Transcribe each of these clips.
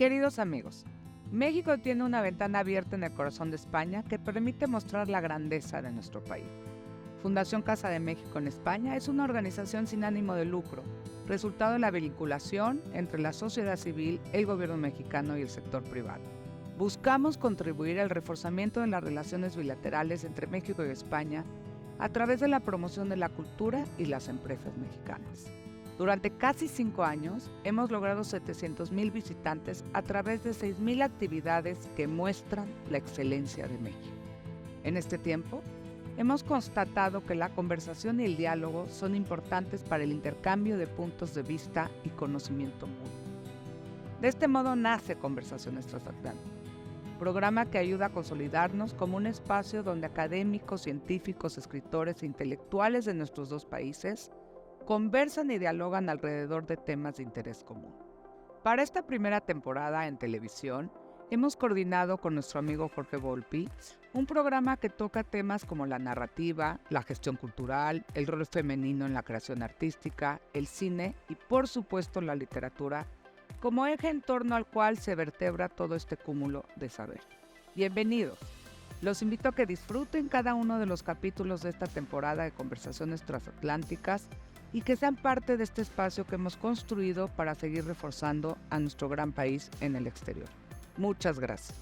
Queridos amigos, México tiene una ventana abierta en el corazón de España que permite mostrar la grandeza de nuestro país. Fundación Casa de México en España es una organización sin ánimo de lucro, resultado de la vinculación entre la sociedad civil, el gobierno mexicano y el sector privado. Buscamos contribuir al reforzamiento de las relaciones bilaterales entre México y España a través de la promoción de la cultura y las empresas mexicanas. Durante casi 5 años, hemos logrado 700,000 visitantes a través de 6,000 actividades que muestran la excelencia de México. En este tiempo, hemos constatado que la conversación y el diálogo son importantes para el intercambio de puntos de vista y conocimiento mutuo. De este modo nace Conversaciones Transatlánticas, programa que ayuda a consolidarnos como un espacio donde académicos, científicos, escritores e intelectuales de nuestros dos países conversan y dialogan alrededor de temas de interés común. Para esta primera temporada en televisión, hemos coordinado con nuestro amigo Jorge Volpi un programa que toca temas como la narrativa, la gestión cultural, el rol femenino en la creación artística, el cine y, por supuesto, la literatura, como eje en torno al cual se vertebra todo este cúmulo de saber. Bienvenidos. Los invito a que disfruten cada uno de los capítulos de esta temporada de Conversaciones Transatlánticas y que sean parte de este espacio que hemos construido para seguir reforzando a nuestro gran país en el exterior. Muchas gracias.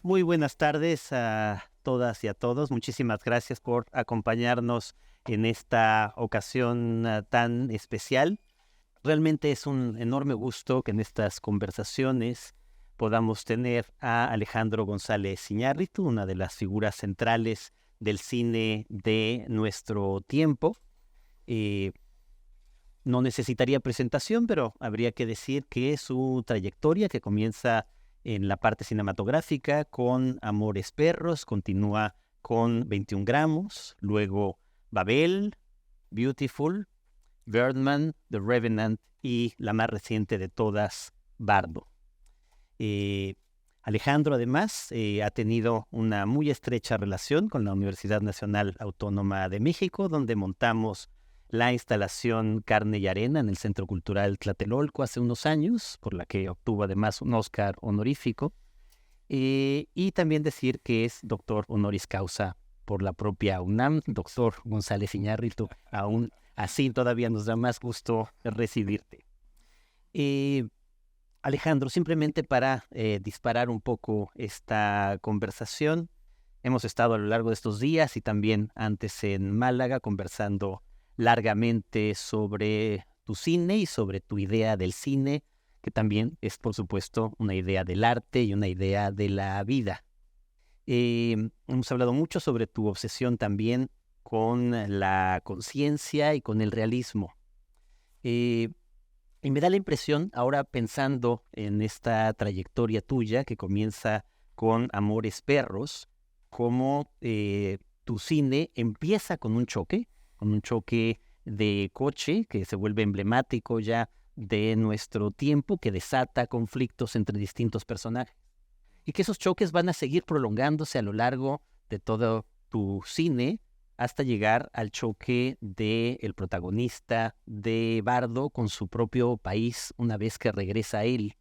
Muy buenas tardes a todas y a todos. Muchísimas gracias por acompañarnos en esta ocasión tan especial. Realmente es un enorme gusto que en estas conversaciones podamos tener a Alejandro González Iñárritu, una de las figuras centrales del cine de nuestro tiempo. No necesitaría presentación, pero habría que decir que su trayectoria, que comienza en la parte cinematográfica con Amores Perros, continúa con 21 gramos, luego Babel, Beautiful, Birdman, The Revenant y la más reciente de todas, Bardo. Alejandro además ha tenido una muy estrecha relación con la Universidad Nacional Autónoma de México, donde montamos la instalación Carne y Arena en el Centro Cultural Tlatelolco hace unos años, por la que obtuvo además un Oscar honorífico. Y también decir que es doctor honoris causa por la propia UNAM, doctor González Iñárritu. Aún así todavía nos da más gusto recibirte. Alejandro, simplemente para disparar un poco esta conversación, hemos estado a lo largo de estos días y también antes en Málaga conversando largamente sobre tu cine y sobre tu idea del cine, que también es, por supuesto, una idea del arte y una idea de la vida. Hemos hablado mucho sobre tu obsesión también con la conciencia y con el realismo. Y me da la impresión, ahora pensando en esta trayectoria tuya que comienza con Amores Perros, como tu cine empieza con un choque de coche que se vuelve emblemático ya de nuestro tiempo, que desata conflictos entre distintos personajes. Y que esos choques van a seguir prolongándose a lo largo de todo tu cine hasta llegar al choque del protagonista de Bardo con su propio país una vez que regresa a él.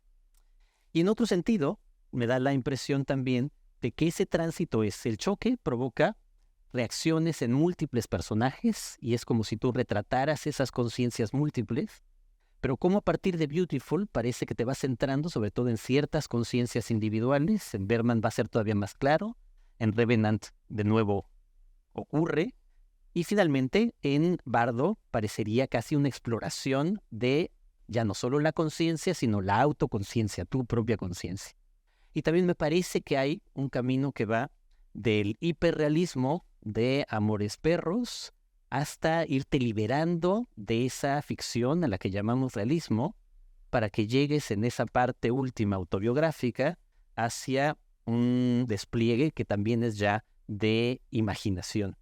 Y en otro sentido, me da la impresión también de que ese tránsito el choque provoca reacciones en múltiples personajes y es como si tú retrataras esas conciencias múltiples, pero como a partir de Beautiful parece que te vas centrando sobre todo en ciertas conciencias individuales. En Birdman va a ser todavía más claro, en Revenant de nuevo ocurre, y finalmente en Bardo parecería casi una exploración de ya no solo la conciencia, sino la autoconciencia, tu propia conciencia. Y también me parece que hay un camino que va del hiperrealismo de Amores Perros hasta irte liberando de esa ficción a la que llamamos realismo para que llegues en esa parte última autobiográfica hacia un despliegue que también es ya de imaginación.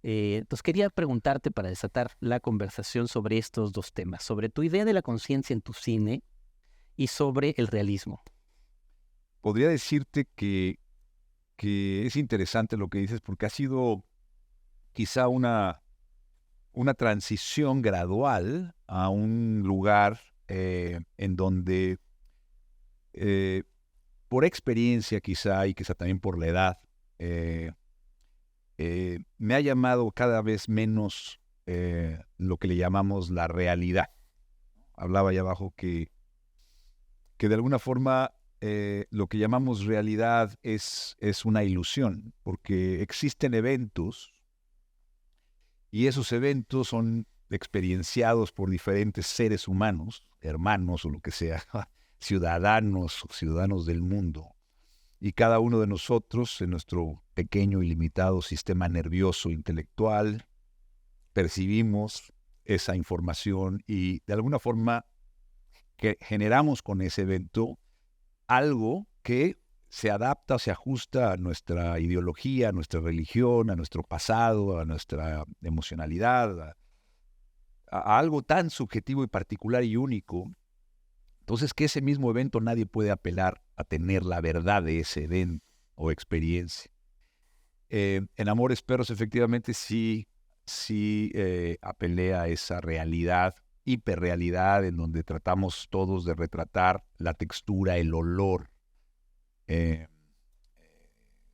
Entonces quería preguntarte para desatar la conversación sobre estos dos temas, sobre tu idea de la conciencia en tu cine y sobre el realismo. Podría decirte que es interesante lo que dices porque ha sido quizá una transición gradual a un lugar en donde por experiencia quizá y quizá también por la edad, me ha llamado cada vez menos lo que le llamamos la realidad. Hablaba allá abajo que de alguna forma lo que llamamos realidad es una ilusión, porque existen eventos y esos eventos son experienciados por diferentes seres humanos, hermanos o lo que sea, ciudadanos del mundo. Y cada uno de nosotros, en nuestro pequeño y limitado sistema nervioso intelectual, percibimos esa información y de alguna forma que generamos con ese evento algo que se adapta o se ajusta a nuestra ideología, a nuestra religión, a nuestro pasado, a nuestra emocionalidad, a algo tan subjetivo y particular y único. Entonces, que ese mismo evento nadie puede apelar a tener la verdad de ese evento o experiencia. En Amores Perros, efectivamente, sí apelé a esa realidad, hiperrealidad, en donde tratamos todos de retratar la textura, el olor,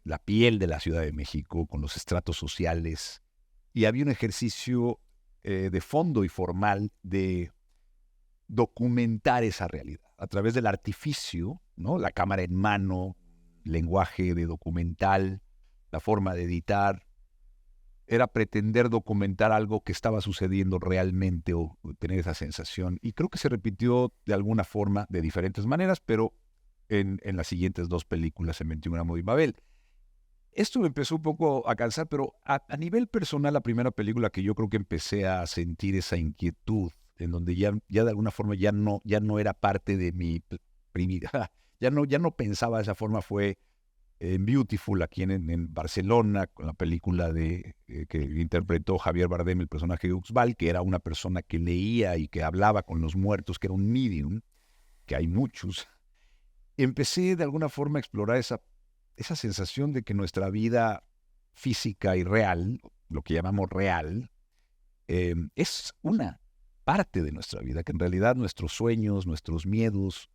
la piel de la Ciudad de México, con los estratos sociales. Y había un ejercicio de fondo y formal de documentar esa realidad a través del artificio, ¿no? La cámara en mano, lenguaje de documental, la forma de editar. Era pretender documentar algo que estaba sucediendo realmente o tener esa sensación. Y creo que se repitió de alguna forma, de diferentes maneras, pero en las siguientes dos películas, en 21 gramos y Babel. Esto me empezó un poco a cansar, pero a nivel personal, la primera película que yo creo que empecé a sentir esa inquietud, en donde ya de alguna forma ya no era parte de mi primera, ya no pensaba de esa forma, fue en Beautiful, aquí en Barcelona, con la película que interpretó Javier Bardem, el personaje de Uxbal, que era una persona que leía y que hablaba con los muertos, que era un medium, que hay muchos. Empecé de alguna forma a explorar esa sensación de que nuestra vida física y real, lo que llamamos real, es una parte de nuestra vida, que en realidad nuestros sueños, nuestros miedos,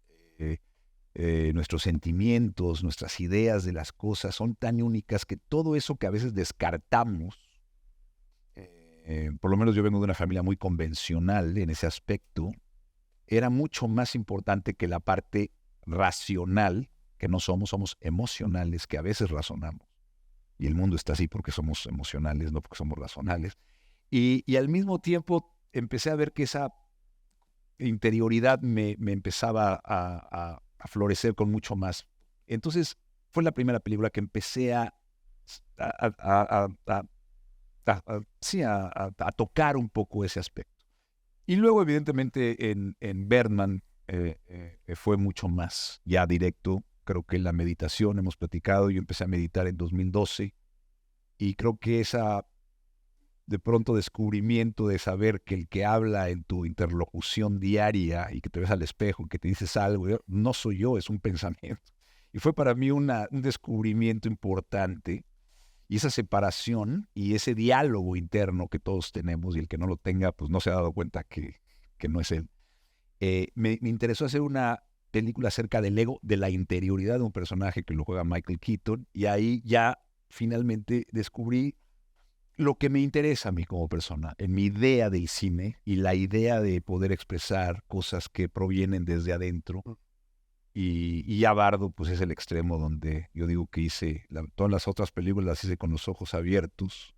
nuestros sentimientos, nuestras ideas de las cosas son tan únicas que todo eso que a veces descartamos, por lo menos yo vengo de una familia muy convencional en ese aspecto, era mucho más importante que la parte racional, que no somos emocionales, que a veces razonamos. Y el mundo está así porque somos emocionales, no porque somos racionales. Y al mismo tiempo empecé a ver que esa interioridad me empezaba a florecer con mucho más. Entonces fue la primera película que empecé a tocar un poco ese aspecto. Y luego, evidentemente, en Birdman fue mucho más ya directo. Creo que la meditación, hemos platicado, yo empecé a meditar en 2012 y creo que esa de pronto descubrimiento de saber que el que habla en tu interlocución diaria y que te ves al espejo, que te dices algo, no soy yo, es un pensamiento. Y fue para mí un descubrimiento importante, y esa separación y ese diálogo interno que todos tenemos, y el que no lo tenga, pues no se ha dado cuenta que no es él. Me interesó hacer una película acerca del ego, de la interioridad de un personaje que lo juega Michael Keaton, y ahí ya finalmente descubrí lo que me interesa a mí como persona, en mi idea del cine y la idea de poder expresar cosas que provienen desde adentro. Y ya Bardo, pues es el extremo donde yo digo que todas las otras películas las hice con los ojos abiertos,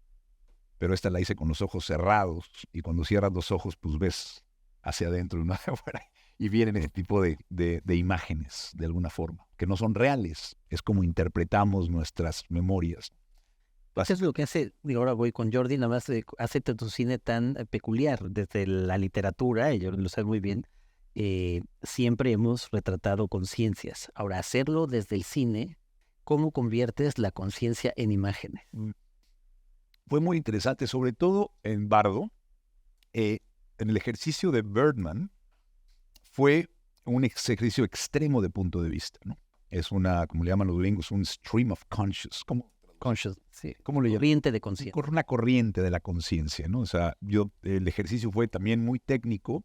pero esta la hice con los ojos cerrados, y cuando cierras los ojos, pues ves hacia adentro y no hacia afuera, y vienen ese tipo de imágenes, de alguna forma, que no son reales. Es como interpretamos nuestras memorias. Eso es lo que hace, y ahora voy con Jordi, nada más hace tu cine tan peculiar, desde la literatura, y Jordi lo sabe muy bien, siempre hemos retratado conciencias. Ahora, hacerlo desde el cine, ¿cómo conviertes la conciencia en imágenes? Fue muy interesante, sobre todo en Bardo. En el ejercicio de Birdman fue un ejercicio extremo de punto de vista, ¿no? Es como le llaman los gringos, un stream of conscious, Conscious, sí. ¿Cómo le llaman? Corriente de conciencia. Una corriente de la conciencia, ¿no? O sea, el ejercicio fue también muy técnico,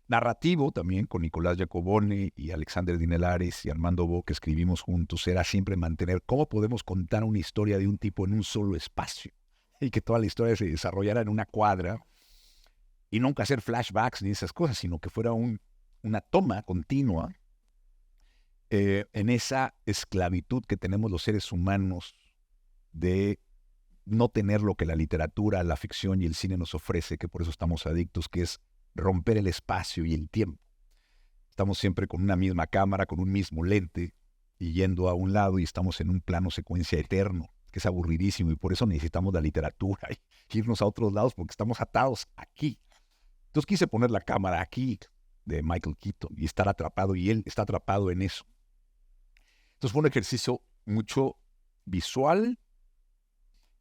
narrativo también, con Nicolás Giacobone y Alexander Dinelares y Armando Bo, que escribimos juntos, era siempre mantener cómo podemos contar una historia de un tipo en un solo espacio y que toda la historia se desarrollara en una cuadra y nunca hacer flashbacks ni esas cosas, sino que fuera una toma continua en esa esclavitud que tenemos los seres humanos de no tener lo que la literatura, la ficción y el cine nos ofrece, que por eso estamos adictos, que es romper el espacio y el tiempo. Estamos siempre con una misma cámara, con un mismo lente, y yendo a un lado y estamos en un plano secuencia eterno, que es aburridísimo, y por eso necesitamos la literatura y irnos a otros lados, porque estamos atados aquí. Entonces quise poner la cámara aquí, de Michael Keaton, y estar atrapado, y él está atrapado en eso. Entonces fue un ejercicio mucho visual,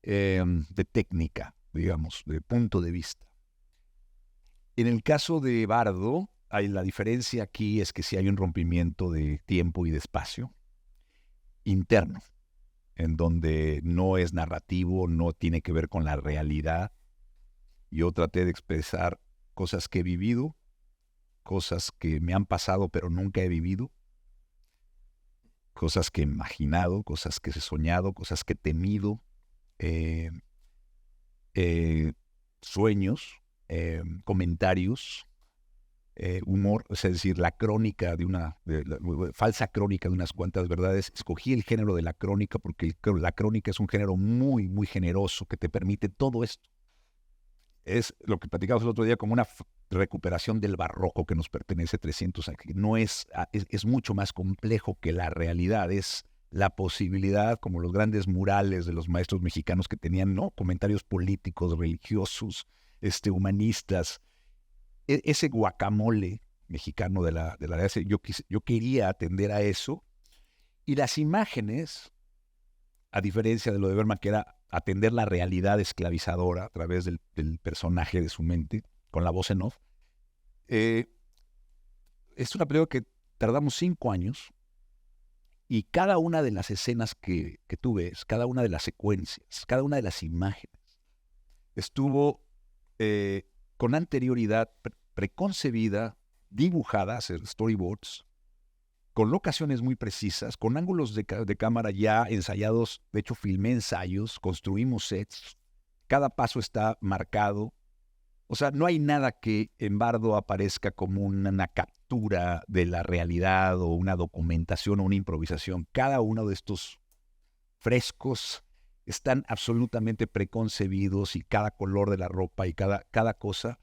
de técnica, digamos, de punto de vista. En el caso de Bardo, la diferencia aquí es que sí hay un rompimiento de tiempo y de espacio interno, en donde no es narrativo, no tiene que ver con la realidad. Yo traté de expresar cosas que he vivido, cosas que me han pasado pero nunca he vivido, cosas que he imaginado, cosas que he soñado, cosas que he temido, sueños, comentarios, humor, es decir, la crónica la falsa crónica de unas cuantas verdades. Escogí el género de la crónica porque la crónica es un género muy, muy generoso que te permite todo esto. Es lo que platicamos el otro día como una recuperación del barroco que nos pertenece 300 años. No es mucho más complejo que la realidad, es la posibilidad, como los grandes murales de los maestros mexicanos que tenían, ¿no?, comentarios políticos, religiosos, humanistas. Ese guacamole mexicano de la yo quería atender a eso, y las imágenes, a diferencia de lo de Bergman, que era atender la realidad esclavizadora a través del personaje de su mente, con la voz en off, es una película que tardamos 5 años, y cada una de las escenas que tú ves, cada una de las secuencias, cada una de las imágenes, estuvo con anterioridad preconcebida, dibujada, hacer storyboards, con locaciones muy precisas, con ángulos de cámara ya ensayados. De hecho, filmé ensayos, construimos sets, cada paso está marcado. O sea, no hay nada que en Bardo aparezca como una captura de la realidad o una documentación o una improvisación. Cada uno de estos frescos están absolutamente preconcebidos, y cada color de la ropa y cada cosa.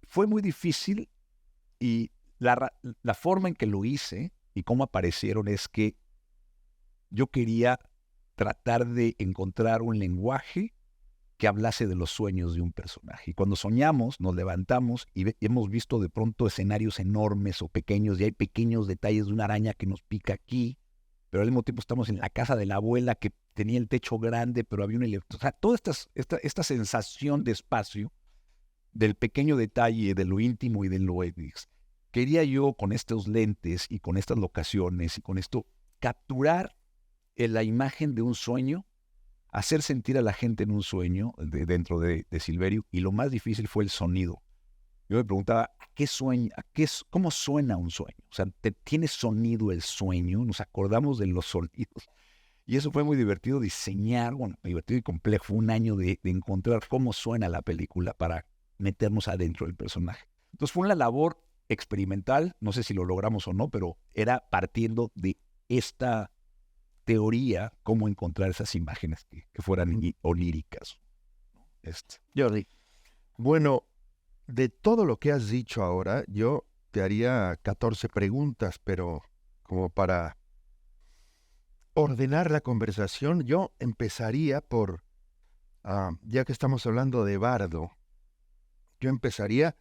Fue muy difícil, y la forma en que lo hice y cómo aparecieron es que yo quería tratar de encontrar un lenguaje que hablase de los sueños de un personaje. Y cuando soñamos, nos levantamos y hemos visto de pronto escenarios enormes o pequeños, y hay pequeños detalles de una araña que nos pica aquí, pero al mismo tiempo estamos en la casa de la abuela que tenía el techo grande, pero había o sea, toda esta sensación de espacio, del pequeño detalle, de lo íntimo y de lo quería yo, con estos lentes y con estas locaciones y con esto, capturar la imagen de un sueño, hacer sentir a la gente en un sueño dentro de Silverio. Y lo más difícil fue el sonido. Yo me preguntaba, ¿cómo suena un sueño? O sea, ¿tiene sonido el sueño? Nos acordamos de los sonidos. Y eso fue muy divertido diseñar, divertido y complejo. Fue un año de encontrar cómo suena la película para meternos adentro del personaje. Entonces fue una labor experimental, no sé si lo logramos o no, pero era partiendo de esta teoría, cómo encontrar esas imágenes que fueran oníricas. Jordi, bueno, de todo lo que has dicho ahora, yo te haría 14 preguntas, pero como para ordenar la conversación, yo empezaría por, ya que estamos hablando de Bardo, yo empezaría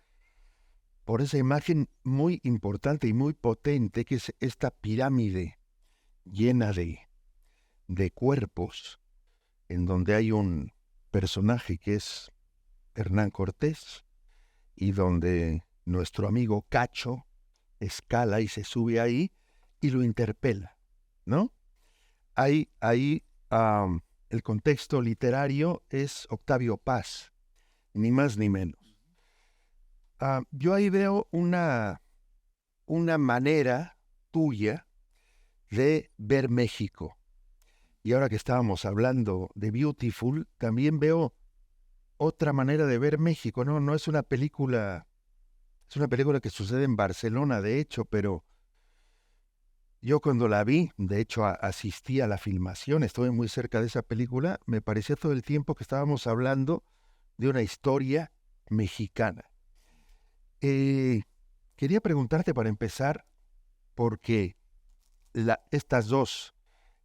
por esa imagen muy importante y muy potente, que es esta pirámide llena de cuerpos, en donde hay un personaje que es Hernán Cortés, y donde nuestro amigo Cacho escala y se sube ahí y lo interpela, ¿no? Ahí el contexto literario es Octavio Paz, ni más ni menos. yo ahí veo una manera tuya de ver México. Y ahora que estábamos hablando de Beautiful, también veo otra manera de ver México. No es una película, es una película que sucede en Barcelona, de hecho, pero yo cuando la vi, de hecho asistí a la filmación, estuve muy cerca de esa película, me parecía todo el tiempo que estábamos hablando de una historia mexicana. Quería preguntarte para empezar, porque estas dos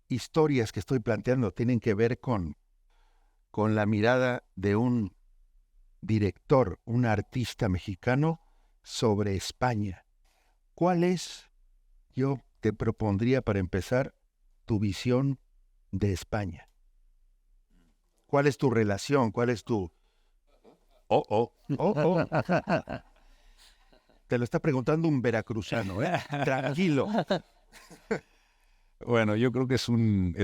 historias que estoy planteando tienen que ver con la mirada de un director, un artista mexicano sobre España. ¿Cuál es, yo te propondría para empezar, tu visión de España? ¿Cuál es tu relación? ¿Cuál es tu... Oh. Te lo está preguntando un veracruzano, ¿eh? Tranquilo. Bueno, yo creo que es un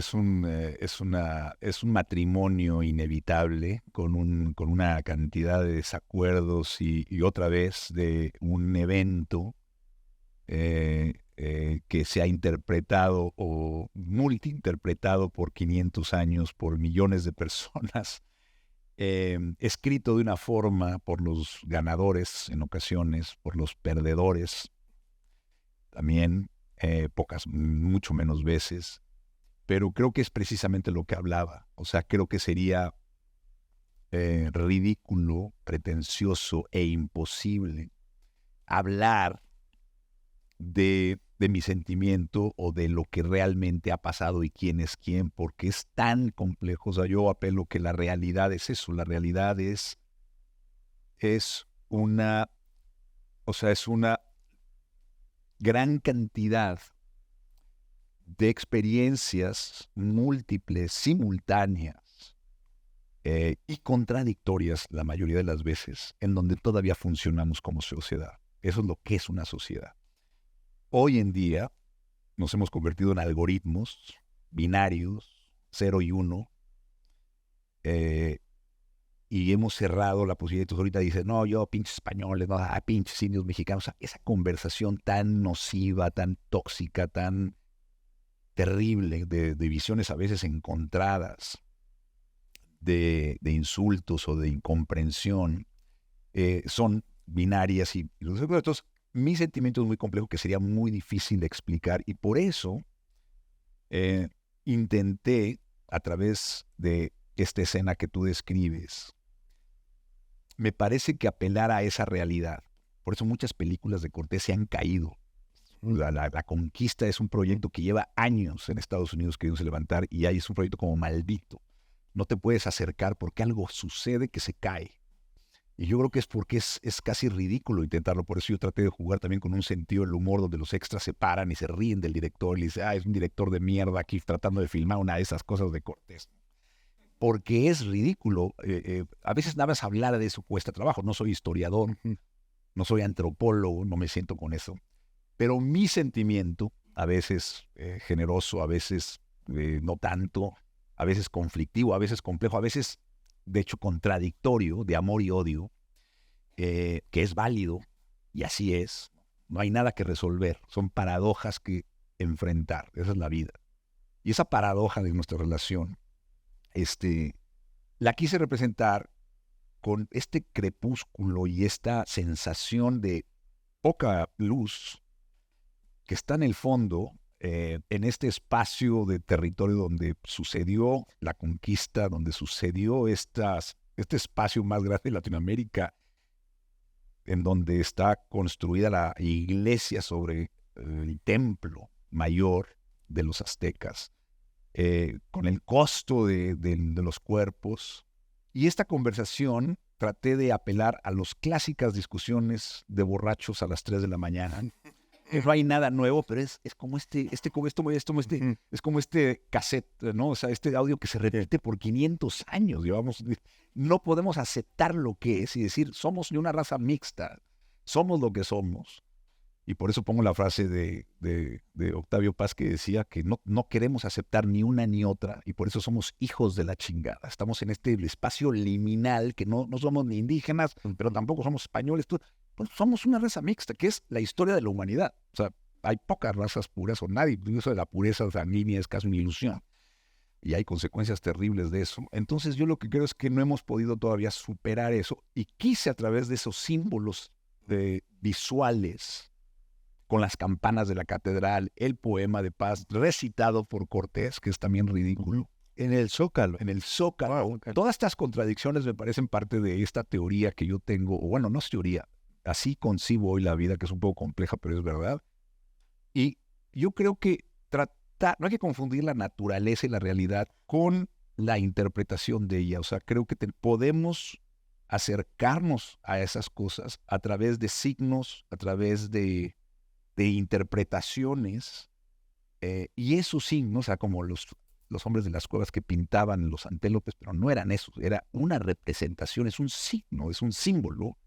matrimonio inevitable con una cantidad de desacuerdos y otra vez de un evento que se ha interpretado o multiinterpretado por 500 años por millones de personas, escrito de una forma por los ganadores en ocasiones, por los perdedores también, mucho menos veces, pero creo que es precisamente lo que hablaba. O sea, creo que sería ridículo, pretencioso e imposible hablar de mi sentimiento o de lo que realmente ha pasado y quién es quién, porque es tan complejo. O sea, yo apelo que la realidad es eso, la realidad es una gran cantidad de experiencias múltiples, simultáneas y contradictorias la mayoría de las veces, en donde todavía funcionamos como sociedad. Eso es lo que es una sociedad. Hoy en día nos hemos convertido en algoritmos binarios, 0 y 1, y hemos cerrado la posibilidad. Entonces ahorita dices, no, yo pinches españoles, no, pinches indios mexicanos. O sea, esa conversación tan nociva, tan tóxica, tan terrible, de visiones a veces encontradas, de insultos o de incomprensión, son binarias. Entonces, mi sentimiento es muy complejo, que sería muy difícil de explicar, y por eso intenté, a través de esta escena que tú describes, me parece que apelar a esa realidad. Por eso muchas películas de Cortés se han caído. La Conquista es un proyecto que lleva años en Estados Unidos queriéndose levantar, y ahí es un proyecto como maldito. No te puedes acercar porque algo sucede que se cae. Y yo creo que es porque es casi ridículo intentarlo. Por eso yo traté de jugar también con un sentido del humor, donde los extras se paran y se ríen del director y le dicen, es un director de mierda aquí tratando de filmar una de esas cosas de Cortés. Porque es ridículo. A veces nada más hablar de eso cuesta trabajo. No soy historiador, no soy antropólogo, no me siento con eso. Pero mi sentimiento, a veces generoso, a veces no tanto, a veces conflictivo, a veces complejo, a veces de hecho contradictorio, de amor y odio, que es válido, y así es. No hay nada que resolver, son paradojas que enfrentar, esa es la vida. Y esa paradoja de nuestra relación, la quise representar con este crepúsculo y esta sensación de poca luz que está en el fondo, en este espacio de territorio donde sucedió la conquista, donde sucedió este espacio más grande de Latinoamérica, en donde está construida la iglesia sobre el templo mayor de los aztecas, con el costo de los cuerpos. Y esta conversación traté de apelar a las clásicas discusiones de borrachos a las 3 de la mañana. No hay nada nuevo, pero es como es como este cassette, ¿no? O sea, este audio que se repite por 500 años. No podemos aceptar lo que es y decir, somos de una raza mixta, somos lo que somos. Y por eso pongo la frase de Octavio Paz, que decía que no queremos aceptar ni una ni otra, y por eso somos hijos de la chingada. Estamos en este espacio liminal, que no somos ni indígenas, pero tampoco somos españoles. pues somos una raza mixta, que es la historia de la humanidad. O sea, hay pocas razas puras o nadie. Eso de la pureza sanguínea es casi una ilusión. Y hay consecuencias terribles de eso. Entonces yo lo que creo es que no hemos podido todavía superar eso y quise a través de esos símbolos visuales, con las campanas de la catedral, el poema de paz recitado por Cortés, que es también ridículo. En el Zócalo. En el Zócalo. Wow. Todas estas contradicciones me parecen parte de esta teoría que yo tengo, o bueno, no es teoría, así concibo hoy la vida, que es un poco compleja, pero es verdad. Y yo creo que no hay que confundir la naturaleza y la realidad con la interpretación de ella. O sea, creo que podemos acercarnos a esas cosas a través de signos, a través de interpretaciones, y esos signos, o sea, como los hombres de las cuevas que pintaban los antílopes, pero no eran esos, era una representación, es un signo, es un símbolo.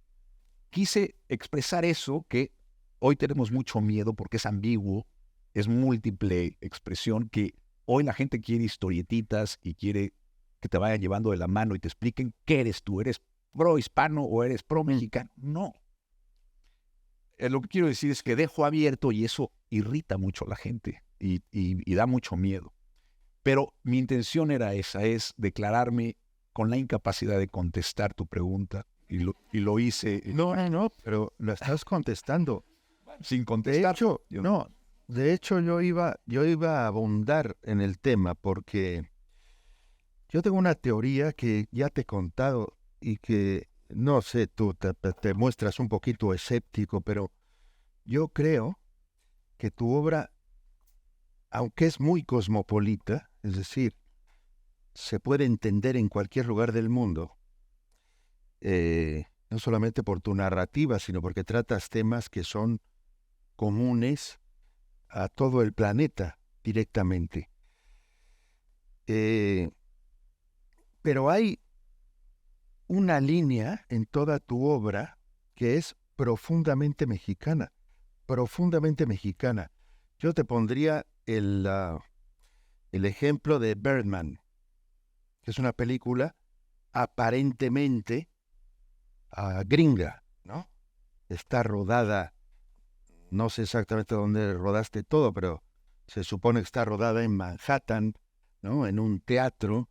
Quise expresar eso que hoy tenemos mucho miedo porque es ambiguo, es múltiple expresión, que hoy la gente quiere historietitas y quiere que te vayan llevando de la mano y te expliquen qué eres tú, ¿eres pro hispano o eres pro mexicano? No. Lo que quiero decir es que dejo abierto y eso irrita mucho a la gente y da mucho miedo. Pero mi intención era esa, es declararme con la incapacidad de contestar tu pregunta y lo hice. No, pero lo estás contestando. Sin contestar. De hecho yo iba a abundar en el tema porque yo tengo una teoría que ya te he contado y que, no sé, tú te muestras un poquito escéptico, pero yo creo que tu obra, aunque es muy cosmopolita, es decir, se puede entender en cualquier lugar del mundo, no solamente por tu narrativa, sino porque tratas temas que son comunes a todo el planeta directamente. Pero hay una línea en toda tu obra que es profundamente mexicana, profundamente mexicana. Yo te pondría el ejemplo de Birdman, que es una película aparentemente gringa, ¿no? Está rodada, no sé exactamente dónde rodaste todo, pero se supone que está rodada en Manhattan, ¿no? En un teatro.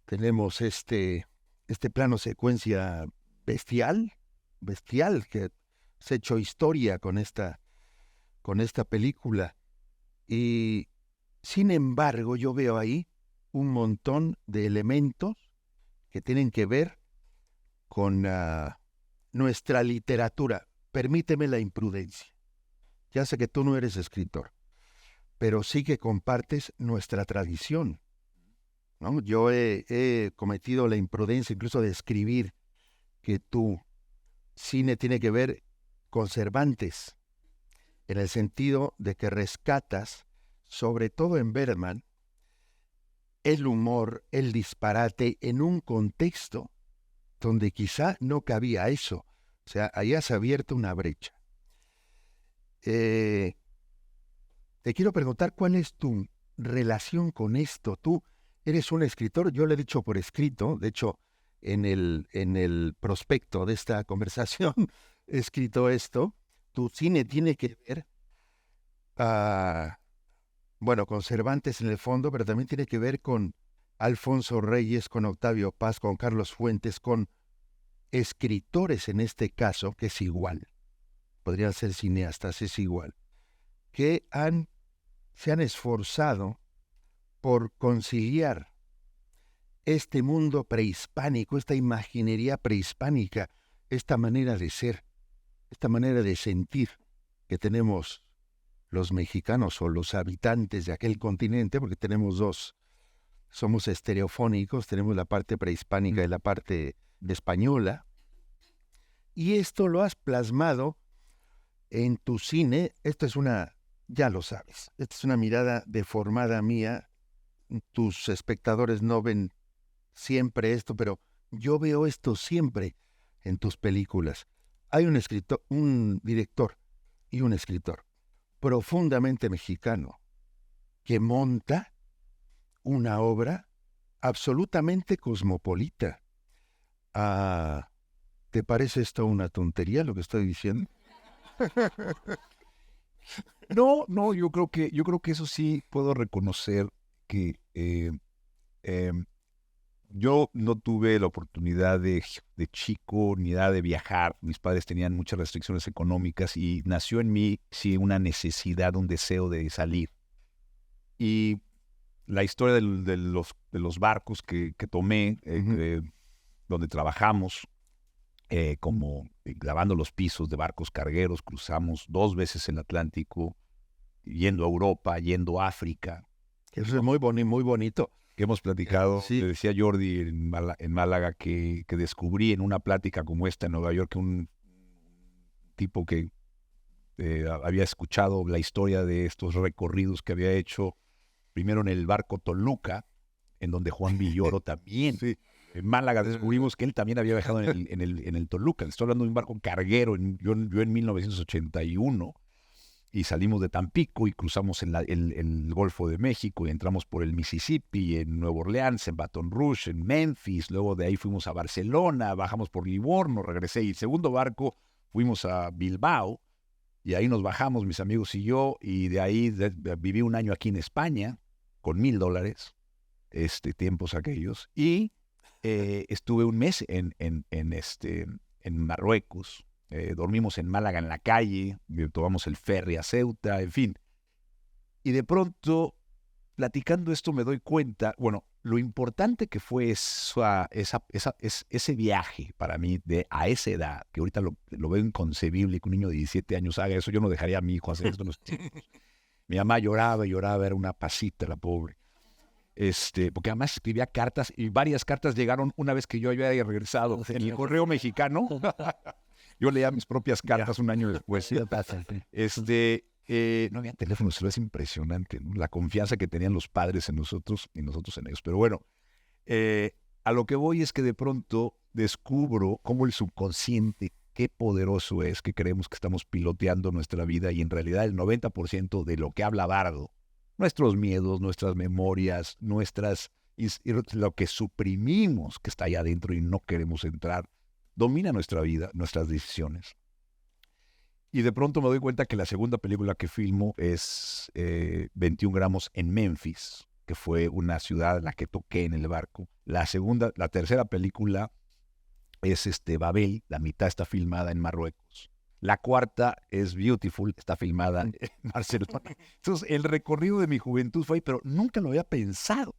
Tenemos este plano secuencia bestial, que se ha hecho historia con esta película. Y sin embargo, yo veo ahí un montón de elementos que tienen que ver con nuestra literatura. Permíteme la imprudencia. Ya sé que tú no eres escritor, pero sí que compartes nuestra tradición, ¿no? Yo he cometido la imprudencia incluso de escribir que tu cine tiene que ver con Cervantes, en el sentido de que rescatas, sobre todo en Birdman, el humor, el disparate en un contexto donde quizá no cabía eso. O sea, ahí has abierto una brecha. Te quiero preguntar cuál es tu relación con esto. Tú eres un escritor, yo lo he dicho por escrito, de hecho, en el prospecto de esta conversación he escrito esto. Tu cine tiene que ver, con Cervantes en el fondo, pero también tiene que ver con Alfonso Reyes, con Octavio Paz, con Carlos Fuentes, con escritores en este caso, que es igual. Podrían ser cineastas, es igual, que se han esforzado por conciliar este mundo prehispánico, esta imaginería prehispánica, esta manera de ser, esta manera de sentir que tenemos los mexicanos o los habitantes de aquel continente, porque tenemos dos, somos estereofónicos, tenemos la parte prehispánica y la parte española, y esto lo has plasmado en tu cine. Esto es ya lo sabes, esta es una mirada deformada mía. Tus espectadores no ven siempre esto, pero yo veo esto siempre en tus películas. Hay un director y un escritor profundamente mexicano que monta una obra absolutamente cosmopolita. ¿te parece esto una tontería lo que estoy diciendo? No, yo creo que eso sí puedo reconocer que yo no tuve la oportunidad de chico ni edad de viajar. Mis padres tenían muchas restricciones económicas y nació en mí sí una necesidad, un deseo de salir. Y la historia de los barcos que tomé, donde trabajamos, como lavando los pisos de barcos cargueros, cruzamos 2 veces el Atlántico, yendo a Europa, yendo a África. Eso es muy bonito. Que hemos platicado, Sí. le decía Jordi en Málaga que descubrí en una plática como esta en Nueva York que un tipo que había escuchado la historia de estos recorridos que había hecho, primero en el barco Toluca, en donde Juan Villoro también. Sí. En Málaga descubrimos que él también había viajado en el Toluca. Estoy hablando de un barco carguero, yo en 1981, y salimos de Tampico y cruzamos el Golfo de México y entramos por el Mississippi, en Nueva Orleans, en Baton Rouge, en Memphis. Luego de ahí fuimos a Barcelona, bajamos por Livorno, regresé. Y el segundo barco fuimos a Bilbao y ahí nos bajamos, mis amigos y yo, y de ahí viví un año aquí en España con $1,000, tiempos aquellos, y estuve un mes en Marruecos. Dormimos en Málaga en la calle, tomamos el ferry a Ceuta, en fin. Y de pronto, platicando esto, me doy cuenta, bueno, lo importante que fue ese viaje para mí a esa edad, que ahorita lo veo inconcebible que un niño de 17 años haga eso. Yo no dejaría a mi hijo hacer esto en los tiempos. Mi mamá lloraba y lloraba, era una pasita la pobre. Porque además escribía cartas y varias cartas llegaron una vez que yo había regresado. En el correo mexicano, yo leía mis propias cartas un año después. No había teléfonos, es impresionante, ¿no? La confianza que tenían los padres en nosotros y nosotros en ellos. Pero bueno, a lo que voy es que de pronto descubro cómo el subconsciente, qué poderoso es, que creemos que estamos piloteando nuestra vida y en realidad el 90% de lo que habla Bardo, nuestros miedos, nuestras memorias, lo que suprimimos que está allá adentro y no queremos entrar, domina nuestra vida, nuestras decisiones. Y de pronto me doy cuenta que la segunda película que filmo es 21 gramos en Memphis, que fue una ciudad en la que toqué en el barco. La tercera película es Babel, la mitad está filmada en Marruecos. La cuarta es Beautiful, está filmada en Barcelona. Entonces, el recorrido de mi juventud fue ahí, pero nunca lo había pensado.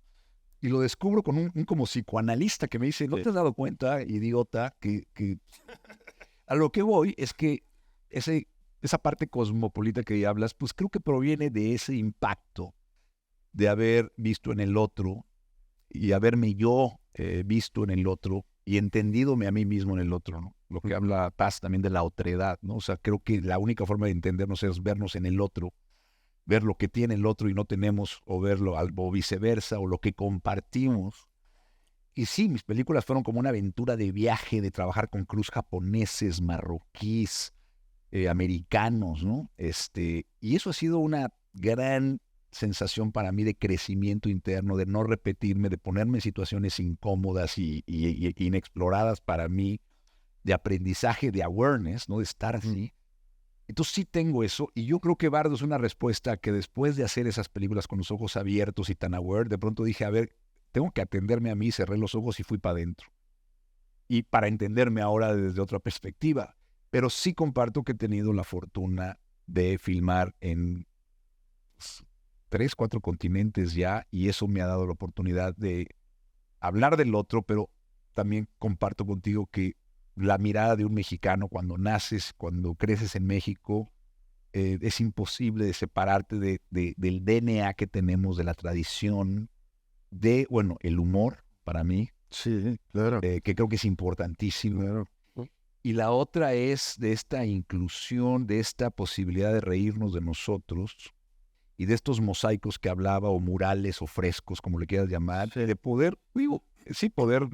Y lo descubro con un como psicoanalista que me dice, ¿no te has dado cuenta, idiota, que a lo que voy es que esa parte cosmopolita que hablas, pues creo que proviene de ese impacto de haber visto en el otro y haberme yo visto en el otro y entendidome a mí mismo en el otro, ¿no? Lo que habla Paz también de la otredad, ¿no? O sea, creo que la única forma de entendernos es vernos en el otro, ver lo que tiene el otro y no tenemos, o verlo o viceversa, o lo que compartimos. Y sí, mis películas fueron como una aventura de viaje, de trabajar con crews japoneses, marroquíes, americanos, ¿no? Y eso ha sido una gran sensación para mí de crecimiento interno, de no repetirme, de ponerme en situaciones incómodas y inexploradas para mí, de aprendizaje, de awareness, ¿no? De estar así. Entonces sí tengo eso, y yo creo que Bardo es una respuesta a que después de hacer esas películas con los ojos abiertos y tan aware, de pronto dije, a ver, tengo que atenderme a mí, cerré los ojos y fui para adentro. Y para entenderme ahora desde otra perspectiva. Pero sí comparto que he tenido la fortuna de filmar en 3, 4 continentes ya, y eso me ha dado la oportunidad de hablar del otro, pero también comparto contigo que la mirada de un mexicano cuando naces, cuando creces en México, es imposible de separarte del DNA que tenemos, de la tradición, el humor, para mí. Sí, claro. Que creo que es importantísimo. Claro. Y la otra es de esta inclusión, de esta posibilidad de reírnos de nosotros y de estos mosaicos que hablaba, o murales, o frescos, como le quieras llamar, de poder, poder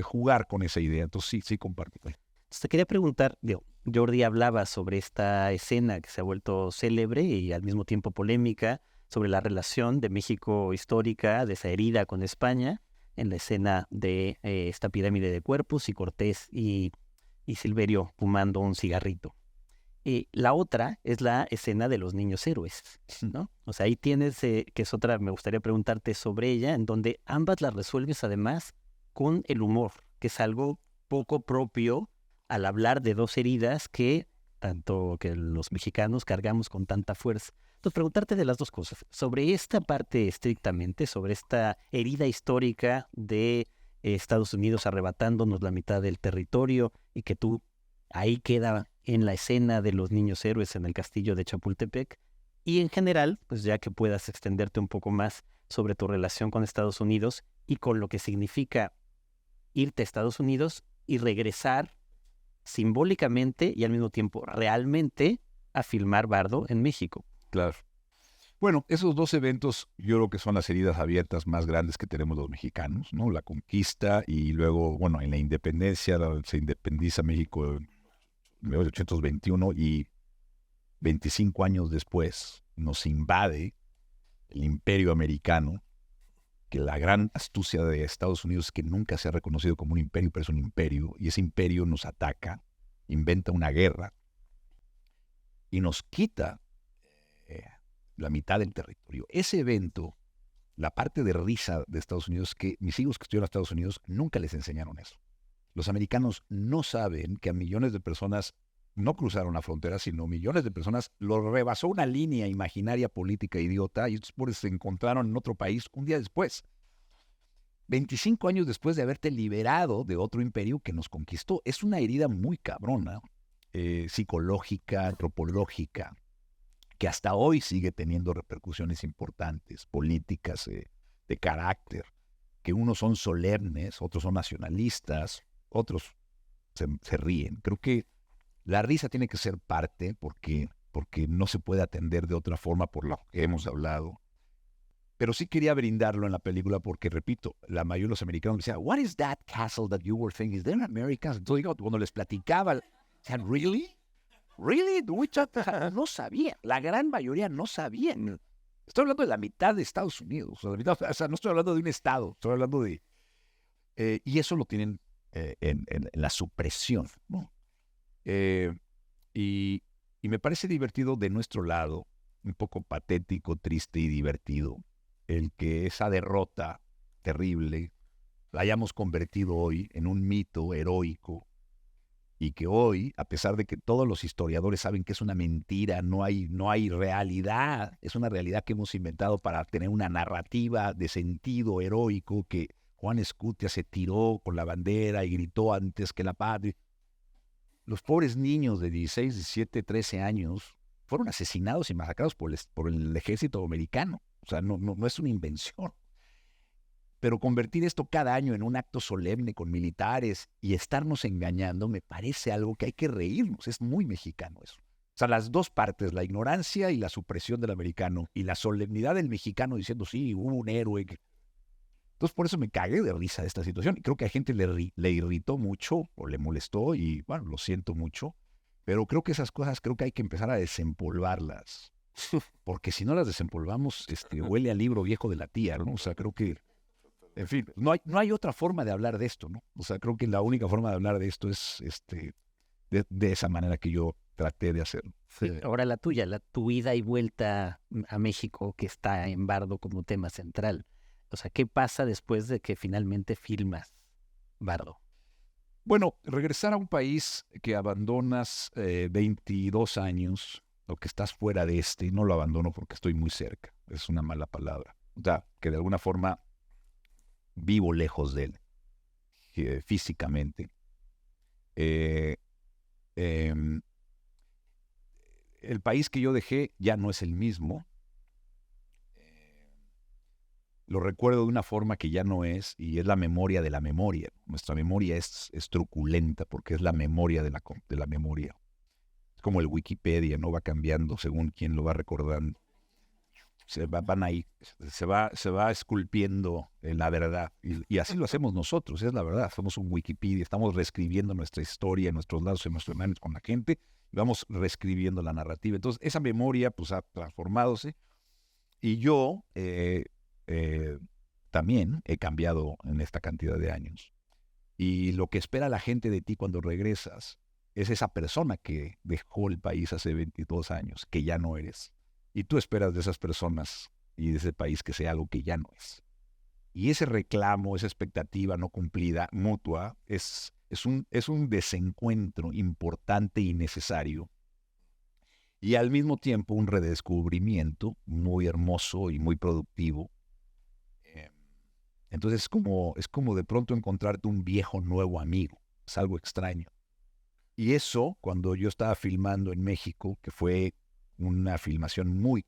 jugar con esa idea. Entonces sí comparto. Entonces te quería preguntar, Jordi hablaba sobre esta escena que se ha vuelto célebre y al mismo tiempo polémica, sobre la relación de México histórica, de esa herida con España, en la escena de esta pirámide de cuerpos y Cortés y y Silverio fumando un cigarrito. La otra es la escena de los niños héroes, ¿no? O sea, ahí tienes, que es otra, me gustaría preguntarte sobre ella, en donde ambas las resuelves además con el humor, que es algo poco propio al hablar de dos heridas que tanto que los mexicanos cargamos con tanta fuerza. Entonces, preguntarte de las dos cosas, sobre esta parte estrictamente, sobre esta herida histórica de Estados Unidos arrebatándonos la mitad del territorio y que tú ahí queda en la escena de los niños héroes en el castillo de Chapultepec, y en general, pues ya que puedas extenderte un poco más sobre tu relación con Estados Unidos y con lo que significa irte a Estados Unidos y regresar simbólicamente y al mismo tiempo realmente a filmar Bardo en México. Claro. Bueno, esos dos eventos yo creo que son las heridas abiertas más grandes que tenemos los mexicanos, ¿no? La conquista y luego, bueno, en la independencia, se independiza México en 1821 y 25 años después nos invade el imperio americano, que la gran astucia de Estados Unidos es que nunca se ha reconocido como un imperio, pero es un imperio, y ese imperio nos ataca, inventa una guerra y nos quita la mitad del territorio. Ese evento, la parte de risa de Estados Unidos, que mis hijos que estuvieron en Estados Unidos nunca les enseñaron eso. Los americanos no saben que a millones de personas no cruzaron la frontera, sino millones de personas lo rebasó una línea imaginaria política idiota y después se encontraron en otro país un día después. 25 años después de haberte liberado de otro imperio que nos conquistó. Es una herida muy cabrona, psicológica, antropológica, que hasta hoy sigue teniendo repercusiones importantes, políticas, de carácter, que unos son solemnes, otros son nacionalistas, otros se ríen. Creo que la risa tiene que ser parte porque no se puede atender de otra forma por lo que hemos hablado. Pero sí quería brindarlo en la película porque, repito, la mayoría de los americanos decían, "What is that castle that you were thinking? Is there Americans?" Entonces, cuando les platicaba, decían, "Really? Really? No sabían. La gran mayoría no sabían. Estoy hablando de la mitad de Estados Unidos. O sea, no estoy hablando de un estado. Estoy hablando de... y eso lo tienen en la supresión, ¿no? Y me parece divertido de nuestro lado, un poco patético, triste y divertido, el que esa derrota terrible la hayamos convertido hoy en un mito heroico y que hoy, a pesar de que todos los historiadores saben que es una mentira, no hay realidad, es una realidad que hemos inventado para tener una narrativa de sentido heroico, que Juan Escutia se tiró con la bandera y gritó antes que la patria. Los pobres niños de 16, 17, 13 años fueron asesinados y masacrados por el ejército americano. O sea, no es una invención. Pero convertir esto cada año en un acto solemne con militares y estarnos engañando me parece algo que hay que reírnos. Es muy mexicano eso. O sea, las dos partes, la ignorancia y la supresión del americano y la solemnidad del mexicano diciendo, sí, hubo un héroe. Entonces, por eso me cagué de risa de esta situación. Y creo que a gente le irritó mucho o le molestó y, bueno, lo siento mucho. Pero creo que esas cosas hay que empezar a desempolvarlas. Porque si no las desempolvamos, huele al libro viejo de la tía, ¿no? O sea, creo que, en fin, no hay otra forma de hablar de esto, ¿no? O sea, creo que la única forma de hablar de esto es de esa manera que yo traté de hacerlo. Sí. Ahora la tuya, tu ida y vuelta a México, que está en Bardo como tema central. O sea, ¿qué pasa después de que finalmente filmas Bardo? Bueno, regresar a un país que abandonas 22 años, o que estás fuera de no lo abandono porque estoy muy cerca, es una mala palabra. O sea, que de alguna forma vivo lejos de él, físicamente. El país que yo dejé ya no es el mismo. Lo recuerdo de una forma que ya no es, y es la memoria de la memoria. Nuestra memoria es truculenta porque es la memoria de la memoria. Es como el Wikipedia, ¿no? Va cambiando según quién lo va recordando. Se va esculpiendo la verdad. Y así lo hacemos nosotros, es la verdad. Somos un Wikipedia, estamos reescribiendo nuestra historia, nuestros lazos emocionales con la gente, y vamos reescribiendo la narrativa. Entonces, esa memoria pues ha transformadose. Y yo... también he cambiado en esta cantidad de años. Y lo que espera la gente de ti cuando regresas es esa persona que dejó el país hace 22 años, que ya no eres. Y tú esperas de esas personas y de ese país que sea algo que ya no es. Y ese reclamo, esa expectativa no cumplida, mutua, es un desencuentro importante y necesario. Y al mismo tiempo un redescubrimiento muy hermoso y muy productivo. Entonces es como de pronto encontrarte un viejo nuevo amigo. Es algo extraño. Y eso, cuando yo estaba filmando en México, que fue una filmación muy